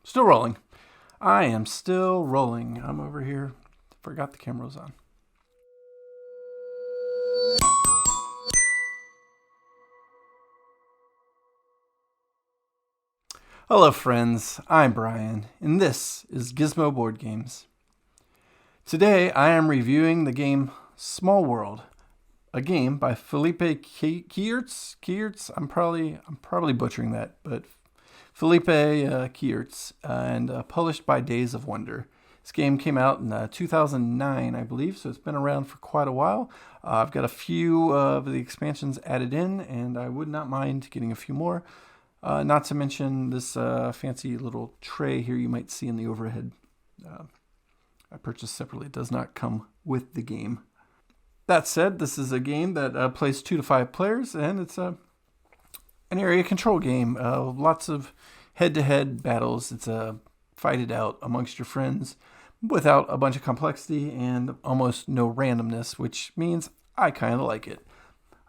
Still rolling. I am still rolling. I'm over here. Forgot the camera was on. Hello friends, I'm Brian, and this is Gizmo Board Games. Today I am reviewing the game Small World, a game by Felipe Kiertz. I'm probably butchering that, but Felipe Kiertz, and published by Days of Wonder. This game came out in 2009, I believe, so it's been around for quite a while. I've got a few of the expansions added in, and I would not mind getting a few more. Not to mention this fancy little tray here you might see in the overhead. I purchased separately. It does not come with the game. That said, this is a game that plays 2 to 5 players, and it's an area control game. Lots of head-to-head battles. It's a fight it out amongst your friends without a bunch of complexity and almost no randomness, which means I kind of like it.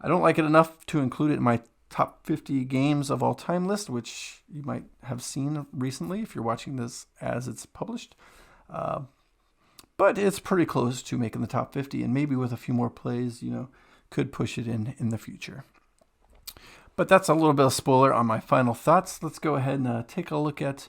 I don't like it enough to include it in my top 50 games of all time list, which you might have seen recently if you're watching this as it's published. But it's pretty close to making the top 50, and maybe with a few more plays, could push it in the future. But that's a little bit of spoiler on my final thoughts. Let's go ahead and take a look at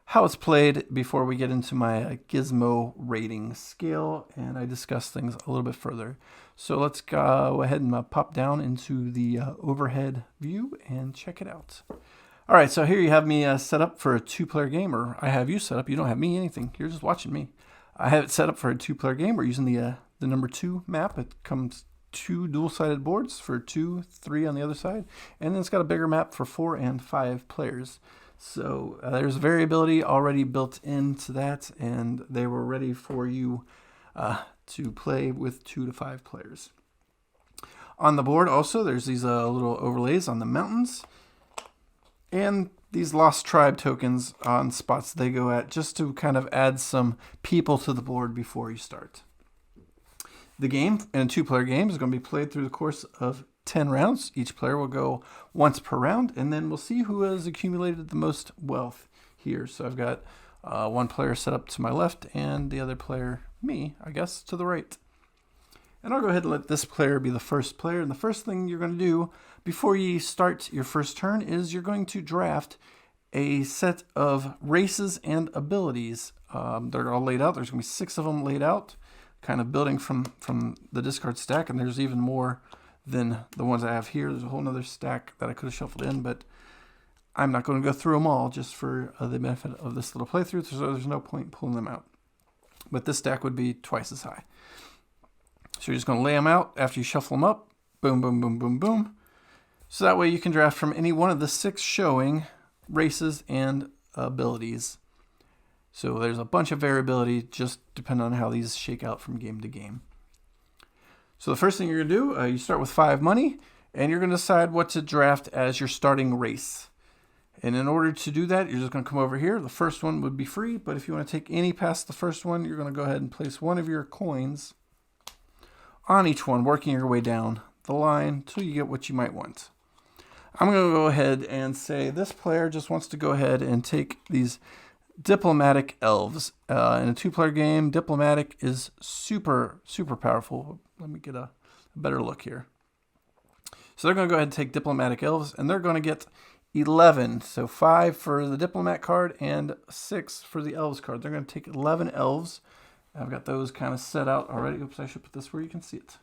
how it's played before we get into my Gizmo rating scale, and I discuss things a little bit further. So let's go ahead and pop down into the overhead view and check it out. All right, so here you have me set up for a 2-player game, or I have you set up. You don't have me anything. You're just watching me. I have it set up for a 2-player game. We're using the number 2 map. It comes 2 dual-sided boards for 2, 3 on the other side, and then it's got a bigger map for 4 and 5 players. So there's variability already built into that, and they were ready for you to play with 2 to 5 players. On the board also, there's these little overlays on the mountains, and these Lost Tribe tokens on spots they go at, just to kind of add some people to the board before you start. The game, in a 2-player game, is going to be played through the course of 10 rounds. Each player will go once per round, and then we'll see who has accumulated the most wealth here. So I've got one player set up to my left, and the other player, me, I guess, to the right. And I'll go ahead and let this player be the first player. And the first thing you're going to do before you start your first turn is you're going to draft a set of races and abilities. They're all laid out. There's going to be 6 of them laid out, kind of building from the discard stack. And there's even more than the ones I have here. There's a whole other stack that I could have shuffled in, but I'm not going to go through them all just for the benefit of this little playthrough, so there's no point pulling them out. But this stack would be twice as high. So you're just going to lay them out after you shuffle them up. Boom, boom, boom, boom, boom. So that way you can draft from any one of the 6 showing races and abilities. So there's a bunch of variability just depending on how these shake out from game to game. So the first thing you're going to do, you start with 5 money, and you're going to decide what to draft as your starting race. And in order to do that, you're just going to come over here. The first one would be free, but if you want to take any past the first one, you're going to go ahead and place one of your coins on each one, working your way down the line until you get what you might want. I'm going to go ahead and say this player just wants to go ahead and take these diplomatic elves. In a 2-player game, diplomatic is super, super powerful. Let me get a better look here. So they're going to go ahead and take diplomatic elves, and they're going to get 11. So 5 for the diplomat card and 6 for the elves card. They're going to take 11 elves. I've got those kind of set out already. Oops, I should put this where you can see it.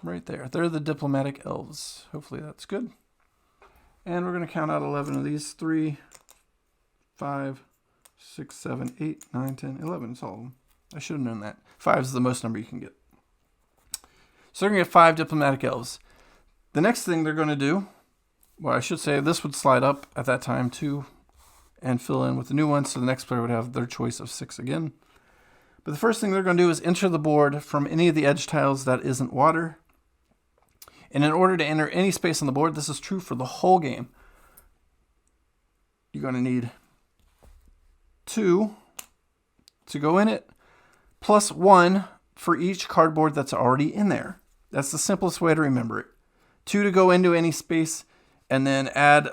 Right there. They're the diplomatic elves. Hopefully that's good. And we're going to count out 11 of these. 3, 5, 6, 7, 8, 9, 10, 11. It's all of them. I should have known that. 5 is the most number you can get. So they're going to get 5 diplomatic elves. The next thing they're going to do, well, I should say this would slide up at that time too and fill in with the new one, so the next player would have their choice of 6 again. But the first thing they're going to do is enter the board from any of the edge tiles that isn't water. And in order to enter any space on the board, this is true for the whole game, you're going to need 2 to go in it, plus 1 for each cardboard that's already in there. That's the simplest way to remember it. 2 to go into any space, and then add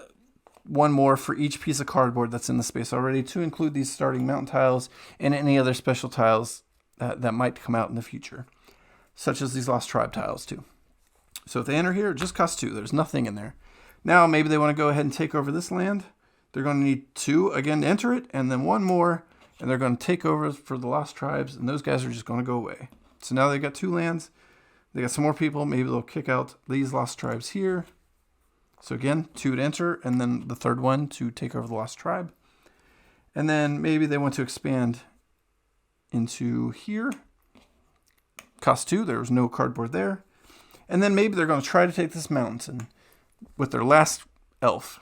one more for each piece of cardboard that's in the space already, to include these starting mountain tiles and any other special tiles that might come out in the future, such as these Lost Tribe tiles too. So if they enter here, it just costs 2. There's nothing in there. Now maybe they want to go ahead and take over this land. They're going to need 2 again to enter it, and then 1 more, and they're going to take over for the Lost Tribes, and those guys are just going to go away. So now they've got 2 lands. They got some more people. Maybe they'll kick out these Lost Tribes here. So again, 2 to enter, and then the third one to take over the Lost Tribe. And then maybe they want to expand into here. Cost 2. There was no cardboard there. And then maybe they're going to try to take this mountain with their last elf.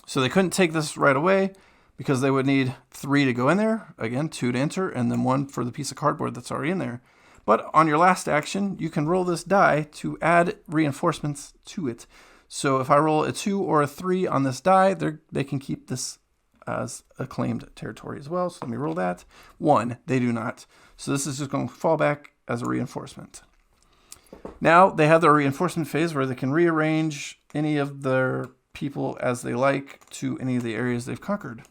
So they couldn't take this right away because they would need 3 to go in there. Again, 2 to enter, and then 1 for the piece of cardboard that's already in there. But on your last action, you can roll this die to add reinforcements to it. So if I roll a 2 or a 3 on this die, they can keep this as a claimed territory as well. So let me roll that. 1, they do not. So this is just going to fall back as a reinforcement. Now they have their reinforcement phase where they can rearrange any of their people as they like to any of the areas they've conquered.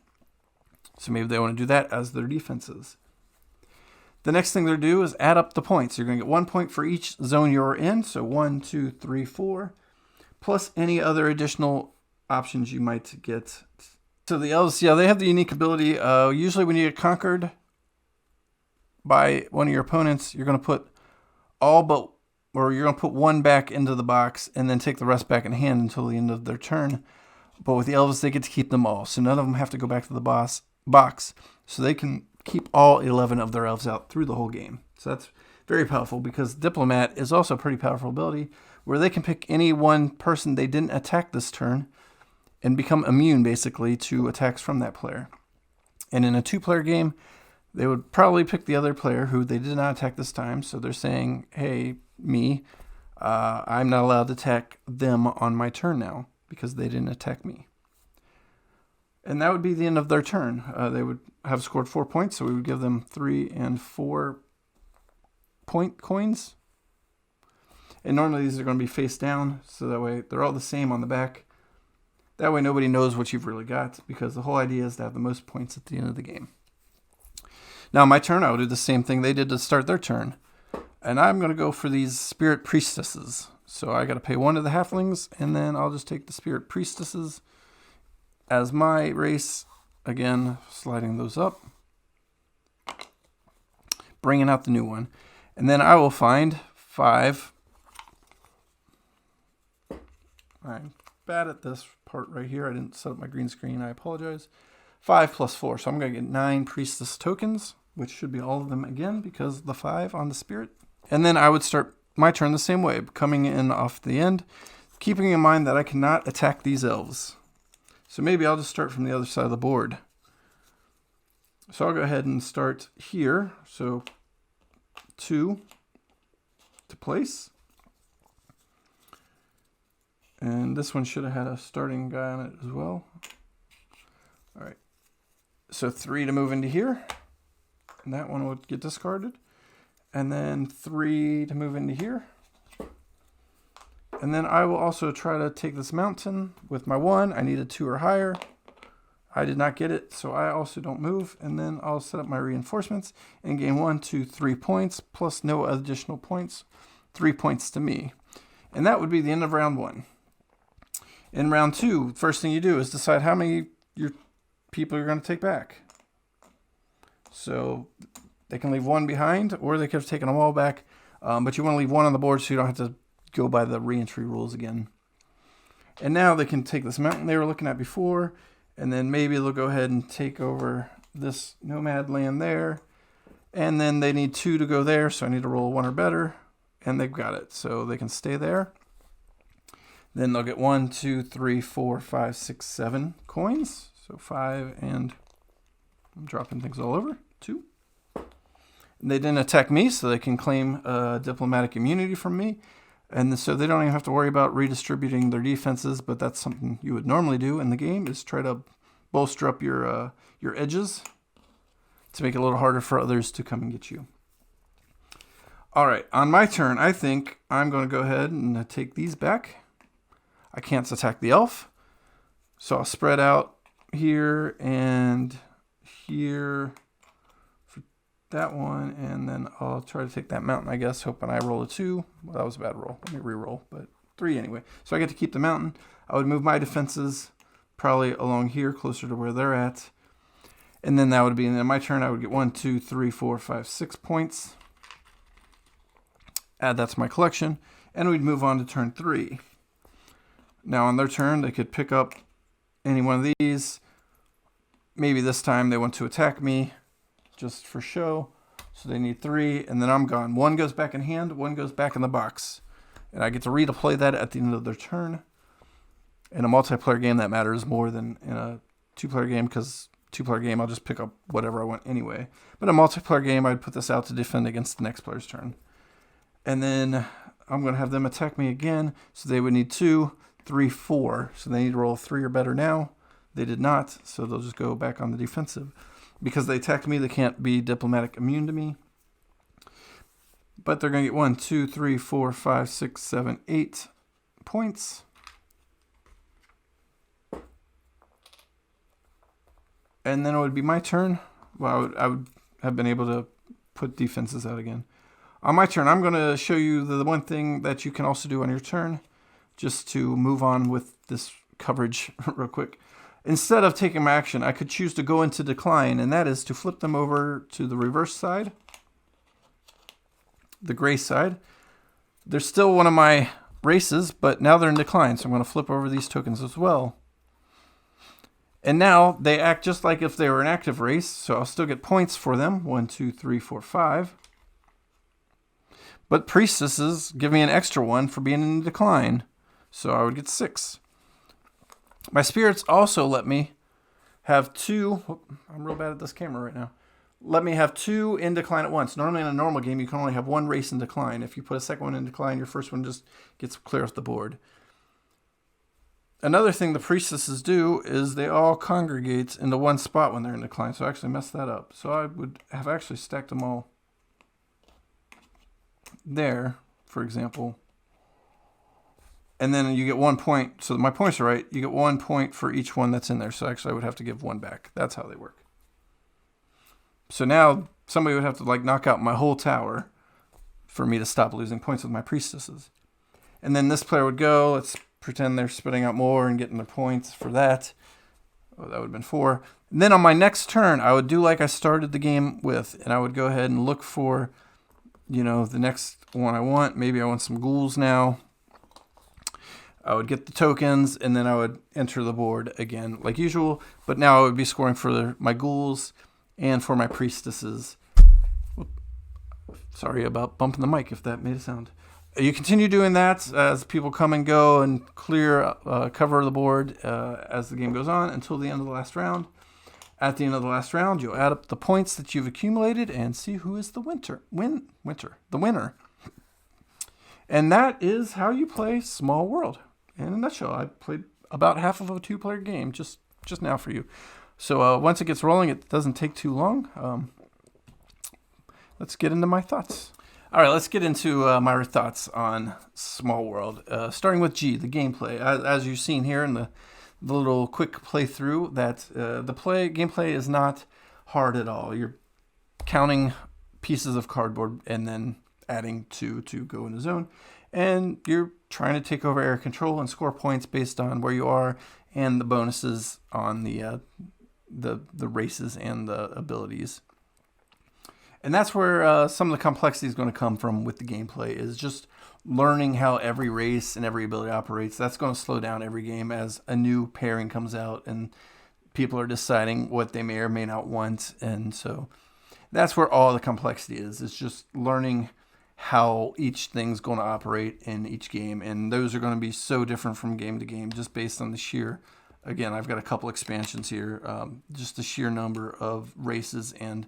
So maybe they want to do that as their defenses. The next thing they'll do is add up the points. You're going to get 1 point for each zone you're in. So 1, 2, 3, 4, plus any other additional options you might get. So the elves, yeah, they have the unique ability. Usually when you get conquered by one of your opponents, you're going to put you're going to put 1 back into the box and then take the rest back in hand until the end of their turn. But with the elves, they get to keep them all. So none of them have to go back to the box. So they can keep all 11 of their elves out through the whole game. So that's very powerful because Diplomat is also a pretty powerful ability where they can pick any one person they didn't attack this turn and become immune basically to attacks from that player. And in a 2-player game, they would probably pick the other player who they did not attack this time. So they're saying, hey, I'm not allowed to attack them on my turn now because they didn't attack me. And that would be the end of their turn. They would have scored 4 points, so we would give them 3 and 4 point coins. And normally these are going to be face down, so that way they're all the same on the back. That way nobody knows what you've really got, because the whole idea is to have the most points at the end of the game. Now my turn, I will do the same thing they did to start their turn. And I'm going to go for these Spirit Priestesses. So I got to pay 1 to the Halflings, and then I'll just take the Spirit Priestesses as my race. Again, sliding those up. Bringing out the new one. And then I will find 5. I'm bad at this part right here. I didn't set up my green screen. I apologize. 5 plus 4. So I'm going to get 9 Priestess tokens, which should be all of them again because of the 5 on the Spirit. And then I would start my turn the same way, coming in off the end, keeping in mind that I cannot attack these elves. So maybe I'll just start from the other side of the board. So I'll go ahead and start here. So 2 to place. And this one should have had a starting guy on it as well. All right. So 3 to move into here. And that one would get discarded. And then 3 to move into here. And then I will also try to take this mountain with my 1. I needed 2 or higher. I did not get it, so I also don't move. And then I'll set up my reinforcements and gain 1, 2, 3 points, plus no additional points. 3 points to me. And that would be the end of round 1. In round 2, first thing you do is decide how many your people you're going to take back. So they can leave 1 behind, or they could have taken them all back. But you want to leave 1 on the board so you don't have to go by the re-entry rules again. And now they can take this mountain they were looking at before, and then maybe they'll go ahead and take over this nomad land there. And then they need 2 to go there, so I need to roll 1 or better. And they've got it, so they can stay there. Then they'll get 1, 2, 3, 4, 5, 6, 7 coins. So 5, and I'm dropping things all over. 2. And they didn't attack me, so they can claim diplomatic immunity from me. And so they don't even have to worry about redistributing their defenses, but that's something you would normally do in the game, is try to bolster up your edges to make it a little harder for others to come and get you. All right, on my turn, I think I'm going to go ahead and take these back. I can't attack the elf, So I'll spread out here and here for that one, and then I'll try to take that mountain, I guess, hoping I roll a 2. Well, that was a bad roll. Let me re-roll, but 3 anyway. So I get to keep the mountain. I would move my defenses probably along here, closer to where they're at. And then that would be, and then my turn, I would get 1, 2, 3, 4, 5, 6 points. Add that to my collection, and we'd move on to turn 3. Now on their turn, they could pick up any one of these. Maybe this time they want to attack me just for show. So they need 3, and then I'm gone. 1 goes back in hand, 1 goes back in the box. And I get to redeploy that at the end of their turn. In a multiplayer game, that matters more than in a 2-player game, because 2-player game, I'll just pick up whatever I want anyway. But in a multiplayer game, I'd put this out to defend against the next player's turn. And then I'm going to have them attack me again. So they would need 2, 3, 4. So they need to roll 3 or better now. They did not, so they'll just go back on the defensive. Because they attacked me, they can't be diplomatic immune to me. But they're going to get 1, 2, 3, 4, 5, 6, 7, 8 points. And then it would be my turn. Well, I would have been able to put defenses out again. On my turn, I'm going to show you the one thing that you can also do on your turn, just to move on with this coverage real quick. Instead of taking my action, I could choose to go into decline, and that is to flip them over to the reverse side, the gray side. They're still one of my races, but now they're in decline, so I'm going to flip over these tokens as well. And now they act just like if they were an active race, so I'll still get points for them. 1, 2, 3, 4, 5. But priestesses give me an extra 1 for being in decline, so I would get 6. My spirits also let me have 2. I'm real bad at this camera right now. Let me have 2 in decline at once. Normally in a normal game, you can only have 1 race in decline. If you put a second one in decline, your first one just gets clear off the board. Another thing the priestesses do is they all congregate into one spot when they're in decline. So I actually messed that up. So I would have actually stacked them all there, for example. And then you get 1 point. So my points are right. You get 1 point for each one that's in there. So actually I would have to give 1 back. That's how they work. So now somebody would have to knock out my whole tower for me to stop losing points with my priestesses. And then this player would go. Let's pretend they're spitting out more and getting their points for that. Oh, that would have been 4. And then on my next turn, I would do like I started the game with, and I would go ahead and look for, the next one I want. Maybe I want some ghouls now. I would get the tokens, and then I would enter the board again like usual. But now I would be scoring for my ghouls and for my priestesses. Sorry about bumping the mic if that made a sound. You continue doing that as people come and go and clear, cover the board as the game goes on until the end of the last round. At the end of the last round, you'll add up the points that you've accumulated and see who is the winner. And that is how you play Small World. In a nutshell, I played about half of a 2-player game just now for you. So once it gets rolling, it doesn't take too long. Let's get into my thoughts. All right, let's get into my thoughts on Small World. Starting with G, the gameplay. As you've seen here in the little quick playthrough, that the gameplay is not hard at all. You're counting pieces of cardboard and then adding 2 to go in a zone. And you're trying to take over area control and score points based on where you are and the bonuses on the races and the abilities. And that's where some of the complexity is going to come from with the gameplay, is just learning how every race and every ability operates. That's going to slow down every game as a new pairing comes out and people are deciding what they may or may not want. And so that's where all the complexity is. It's just learning how each thing's going to operate in each game. And those are going to be so different from game to game just based on the sheer, again, I've got a couple expansions here, just the sheer number of races and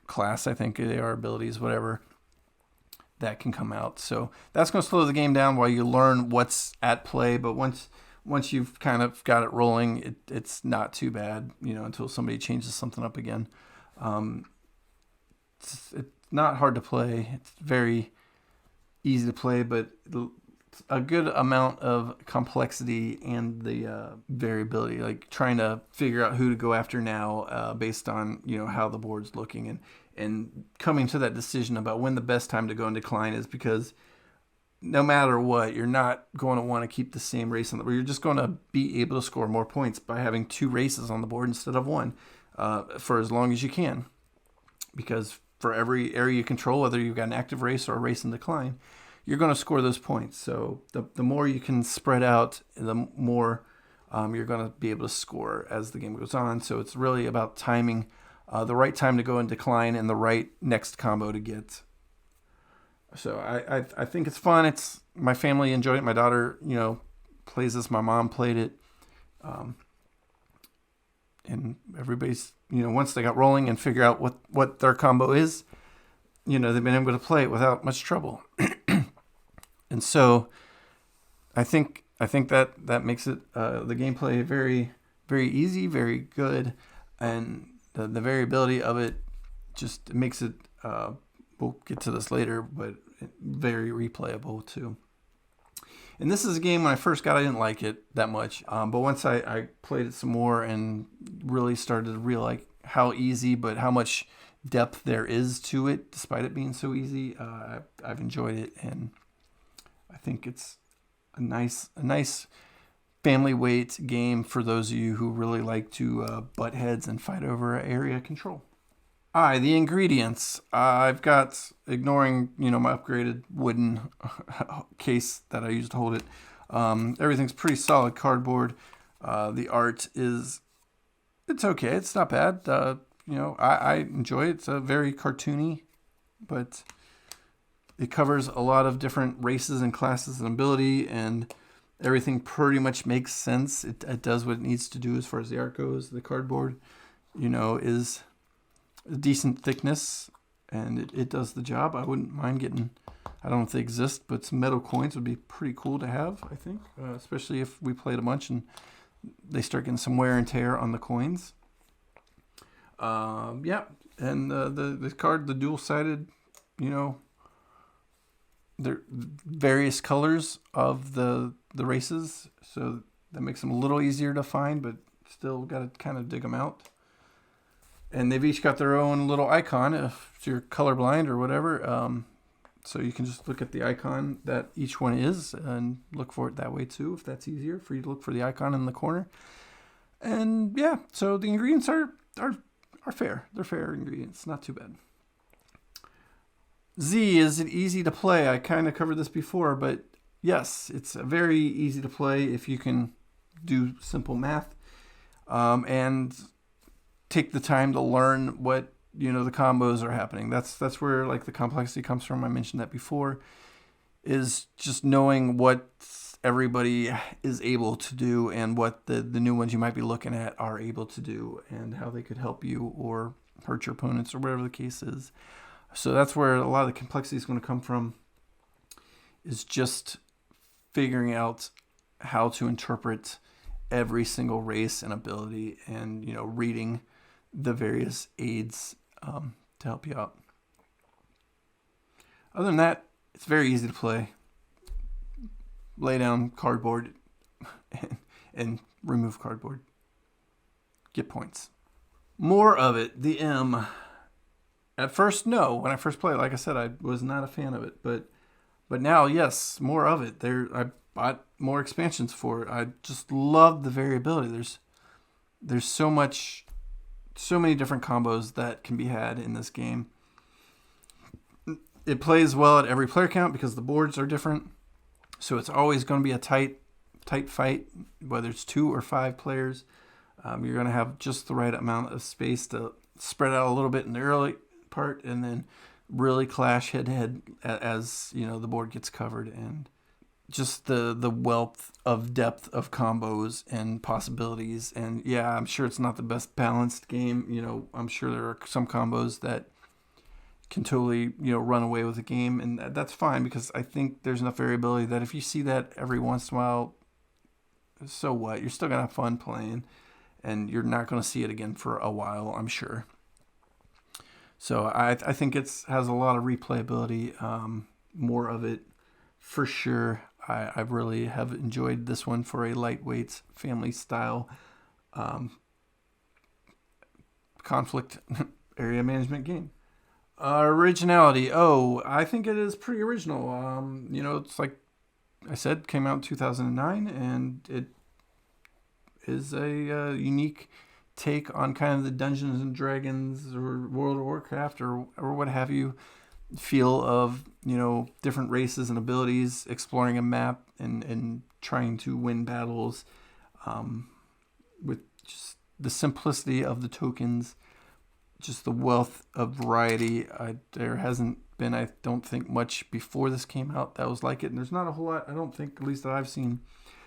class, I think they are, abilities, whatever, that can come out. So that's going to slow the game down while you learn what's at play. But once you've kind of got it rolling, it's not too bad, until somebody changes something up again. It's not hard to play. It's very easy to play, but a good amount of complexity and the variability, like trying to figure out who to go after now based on how the board's looking, and coming to that decision about when the best time to go in decline is, because no matter what, you're not going to want to keep the same race on the board. You're just going to be able to score more points by having 2 races on the board instead of 1 for as long as you can, because for every area you control, whether you've got an active race or a race in decline, you're going to score those points. So the more you can spread out, the more you're going to be able to score as the game goes on. So it's really about timing the right time to go in decline and the right next combo to get. So I think it's fun. It's my family enjoyed it. My daughter, plays this. My mom played it. And everybody's, once they got rolling and figure out what their combo is, they've been able to play it without much trouble. And so I think that makes it the gameplay very, very easy, very good, and the variability of it just makes it. We'll get to this later, but very replayable too. And this is a game when I first got, I didn't like it that much, but once I played it some more and really started to realize how easy, but how much depth there is to it, despite it being so easy, I've enjoyed it, and I think it's a nice family weight game for those of you who really like to butt heads and fight over area control. The ingredients. I've got, ignoring my upgraded wooden case that I used to hold it. Everything's pretty solid cardboard. The art it's okay. It's not bad. I enjoy it. It's very cartoony, but it covers a lot of different races and classes and ability, and everything pretty much makes sense. It does what it needs to do as far as the art goes. The cardboard, is a decent thickness, and it does the job. I wouldn't mind getting, I don't know if they exist, but some metal coins would be pretty cool to have, I think, especially if we played a bunch and they start getting some wear and tear on the coins. And the card, the dual-sided, they're various colors of the races, so that makes them a little easier to find, but still got to kind of dig them out. And they've each got their own little icon if you're colorblind or whatever. So you can just look at the icon that each one is and look for it that way too, if that's easier for you to look for the icon in the corner. And yeah, so the ingredients are fair. They're fair ingredients, not too bad. Z, is it easy to play? I kind of covered this before, but yes, it's very easy to play if you can do simple math and take the time to learn what the combos are happening. That's where like the complexity comes from. I mentioned that before, is just knowing what everybody is able to do and what the new ones you might be looking at are able to do, and how they could help you or hurt your opponents or whatever the case is. So that's where a lot of the complexity is going to come from, is just figuring out how to interpret every single race and ability, and reading the various aids to help you out. Other than that, it's very easy to play. Lay down cardboard and remove cardboard. Get points. More of it. The M. At first, no. When I first played, like I said, I was not a fan of it. But now, yes, more of it. I bought more expansions for it. I just love the variability. There's so many different combos that can be had in this game. It plays well at every player count because the boards are different. So it's always going to be a tight fight, whether it's 2 or 5 players. You're going to have just the right amount of space to spread out a little bit in the early part, and then really clash head to head as the board gets covered, and just the wealth of depth of combos and possibilities. And yeah, I'm sure it's not the best balanced game. I'm sure there are some combos that can totally run away with the game, and that's fine, because I think there's enough variability that if you see that every once in a while, so what? You're still gonna have fun playing, and you're not gonna see it again for a while, I'm sure. So I think has a lot of replayability, more of it for sure. I really have enjoyed this one for a lightweight family style conflict area management game. Originality. Oh, I think it is pretty original. It's like I said, came out in 2009, and it is a unique take on kind of the Dungeons and Dragons or World of Warcraft or what have you feel of, different races and abilities, exploring a map and trying to win battles with just the simplicity of the tokens, just the wealth of variety. There hasn't been, I don't think, much before this came out that was like it. And there's not a whole lot, I don't think, at least that I've seen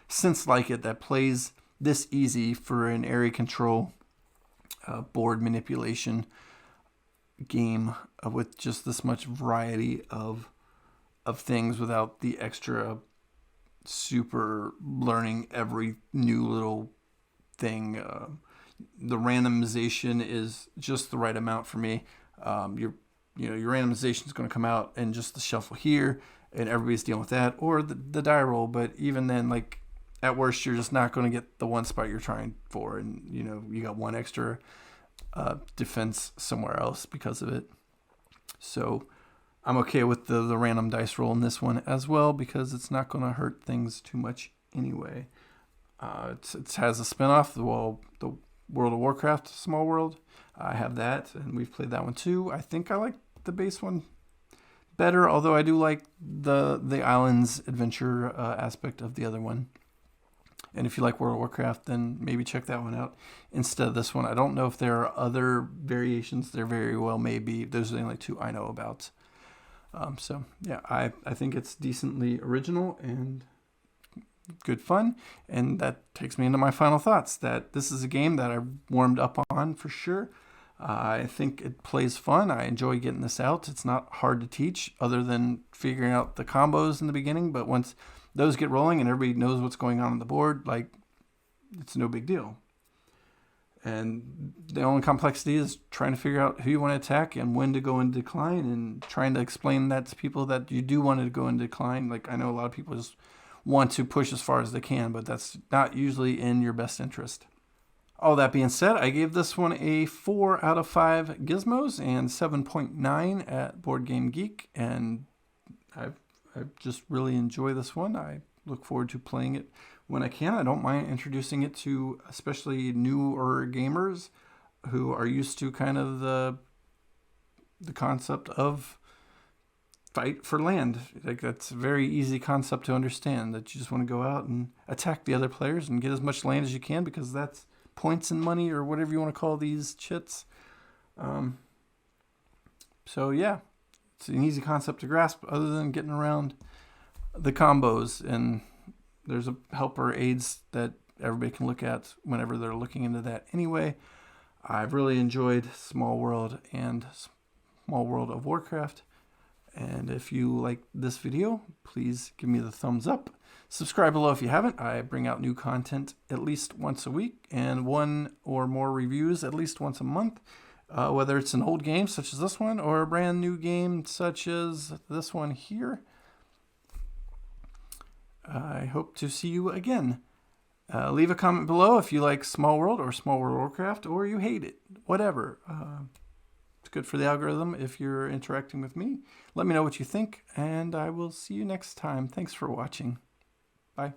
since like it, that plays this easy for an area control board manipulation game with just this much variety of things without the extra super learning every new little thing. The randomization is just the right amount for me. Your randomization is going to come out and just the shuffle here, and everybody's dealing with that, or the die roll. But even then, like at worst, you're just not going to get the one spot you're trying for, and you got one extra defense somewhere else because of it. So I'm okay with the random dice roll in this one as well, because it's not going to hurt things too much anyway. It has a spinoff, the World of Warcraft Small World. I have that, and we've played that one too. I think I like the base one better, although I do like the Islands adventure aspect of the other one. And if you like World of Warcraft, then maybe check that one out instead of this one. I don't know if there are other variations. There very well may be. Those are the only two I know about. So yeah, I think it's decently original and good fun. And that takes me into my final thoughts, that this is a game that I warmed up on for sure. I think it plays fun. I enjoy getting this out. It's not hard to teach other than figuring out the combos in the beginning. But once those get rolling and everybody knows what's going on the board, like, it's no big deal. And the only complexity is trying to figure out who you want to attack and when to go into decline, and trying to explain that to people that you do want to go into decline. Like, I know a lot of people just want to push as far as they can, but that's not usually in your best interest. All that being said, I gave this one a 4 out of 5 gizmos and 7.9 at Board Game Geek, and I just really enjoy this one. I look forward to playing it when I can. I don't mind introducing it to especially newer gamers who are used to kind of the concept of fight for land. Like, that's a very easy concept to understand, that you just want to go out and attack the other players and get as much land as you can, because that's points and money, or whatever you want to call these chits. So yeah, it's an easy concept to grasp, other than getting around the combos. And there's a helper aids that everybody can look at whenever they're looking into that anyway. I've really enjoyed Small World and Small World of Warcraft. And if you like this video, please give me the thumbs up. Subscribe below if you haven't. I bring out new content at least once a week, and one or more reviews at least once a month. Whether it's an old game such as this one, or a brand new game such as this one here. I hope to see you again. Leave a comment below if you like Small World or Small World Warcraft, or you hate it. Whatever. It's good for the algorithm if you're interacting with me. Let me know what you think, and I will see you next time. Thanks for watching. Bye.